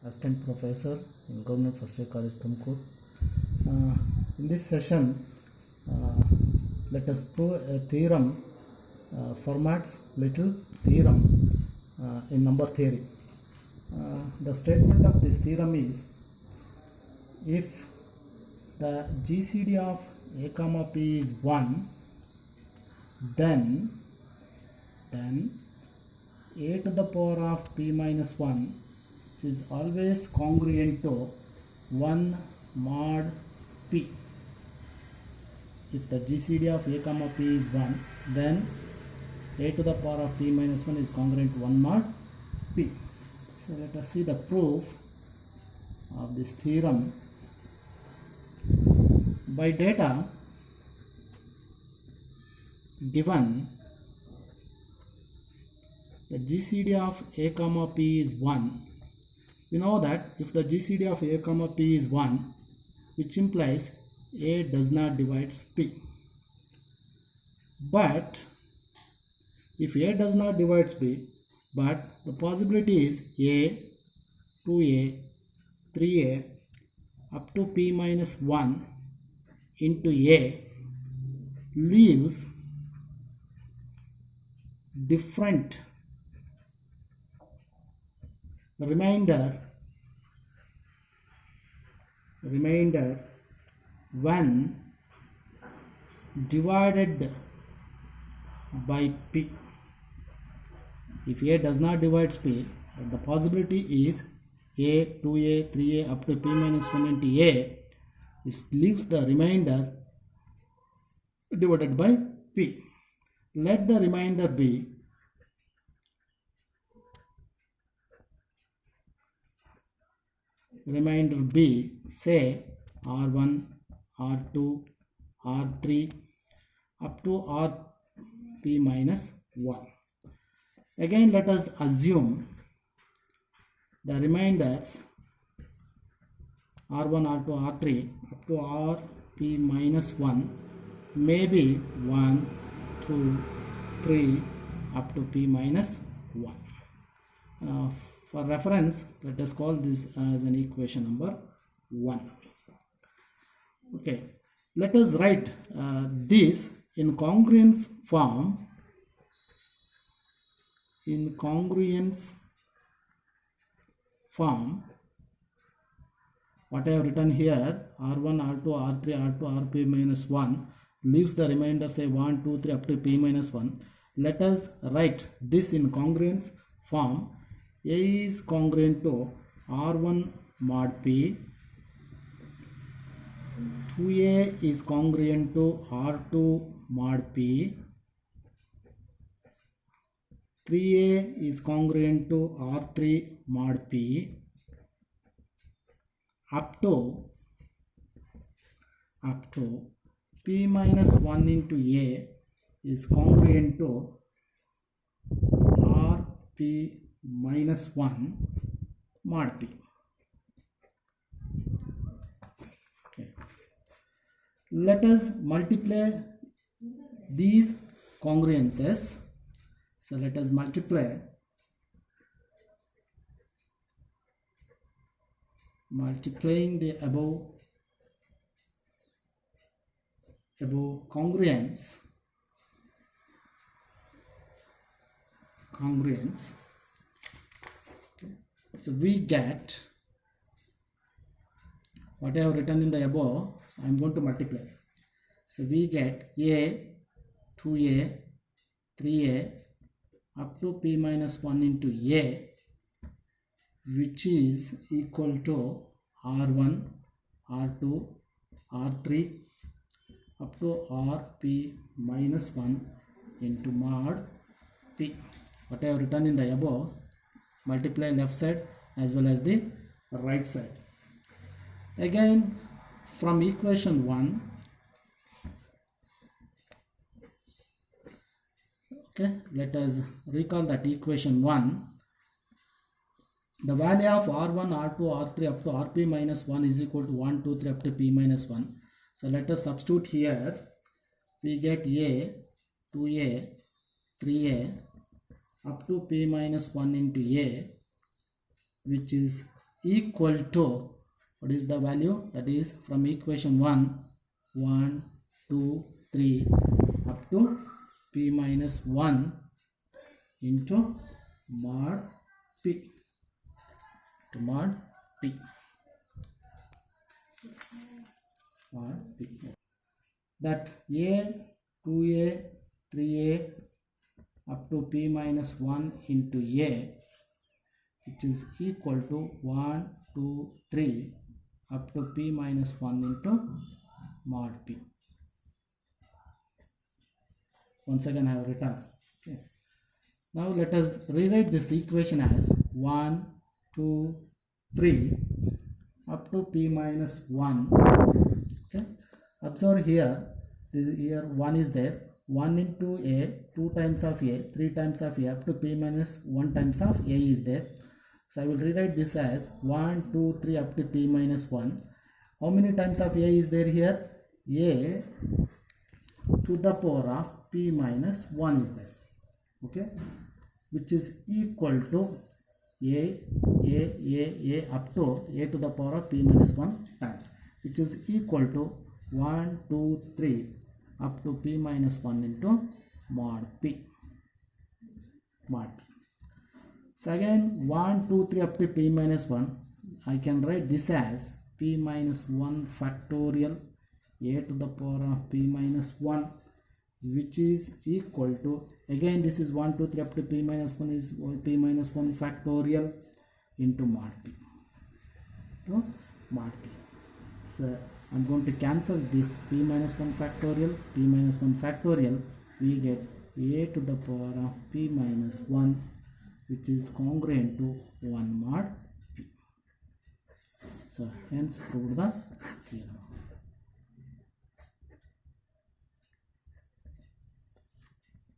Assistant Professor in Government First Year College, Tumkur. In this session, let us prove a theorem, Fermat's little theorem in number theory. The statement of this theorem is, if the GCD of A comma P is 1, then A to the power of P minus 1 is always congruent to 1 mod P. If the GCD of A comma P is 1, then A to the power of P minus 1 is congruent to 1 mod P. So let us see the proof of this theorem. By data given, the GCD of A comma P is 1. We know that if the GCD of A comma P is 1, which implies A does not divide P. But if A does not divide P, but the possibility is A, 2A, 3A up to P minus 1 into A leaves different remainder when divided by P. If A does not divide P, the possibility is A, 2A, 3A up to P minus 1 into A, which leaves the remainder divided by P. Let the remainder be say R1, R2, R3 up to Rp minus 1. Again, let us assume the remainders R1, R2, R3 up to Rp minus 1 may be 1, 2, 3 up to P minus 1. For reference, let us call this as an equation number 1. Okay, let us write this in congruence form. What I have written here, R1, R2, R3, R2, Rp minus 1 leaves the remainder, say 1, 2, 3 up to P minus 1. Let us write this in congruence form. A is congruent to R1 mod P, 2A is congruent to R2 mod P, 3A is congruent to R3 mod P, up to P minus 1 into A is congruent to Rp minus 1 mod P. Okay. Let us multiply these congruences. So let us multiplying the above congruence. Okay. So we get what I have written in the above. So I am going to multiply. So we get A, 2A, 3A up to P minus 1 into A, which is equal to R1, R2, R3 up to Rp minus 1 into mod P. What I have written in the above, multiply left side as well as the right side. Again, from equation 1, okay, let us recall that equation 1. The value of R1, R2, R3 up to Rp minus 1 is equal to 1, 2, 3 up to P minus 1. So let us substitute here. We get A, 2A, 3A up to P minus 1 into A, which is equal to, what is the value? That is from equation 1, 1, 2, 3 up to p minus 1 into mod p, to mod p, mod p. That a, 2a, 3a up to p minus 1 into a, which is equal to 1, 2, 3 up to p minus 1 into mod p. Once again I have written. Okay. Now let us rewrite this equation as 1, 2, 3 up to p minus 1. Okay. Observe here, here 1 is there. 1 into a, 2 times of a, 3 times of a up to p minus 1 times of a is there. So I will rewrite this as 1, 2, 3 up to p minus 1. How many times of a is there here? A to the power of p minus 1 is there. Okay, which is equal to a up to a to the power of p minus 1 times, which is equal to 1, 2, 3 up to p minus 1 into mod p. Mod p. So again 1, 2, 3 up to p minus 1, I can write this as p minus 1 factorial a to the power of p minus 1, which is equal to, again this is 1, 2, 3 up to p minus 1 is p minus 1 factorial into mod p, to mod p. So I'm going to cancel this p minus 1 factorial, p minus 1 factorial, we get a to the power of p minus 1, which is congruent to 1 mod p. So hence proved the theorem.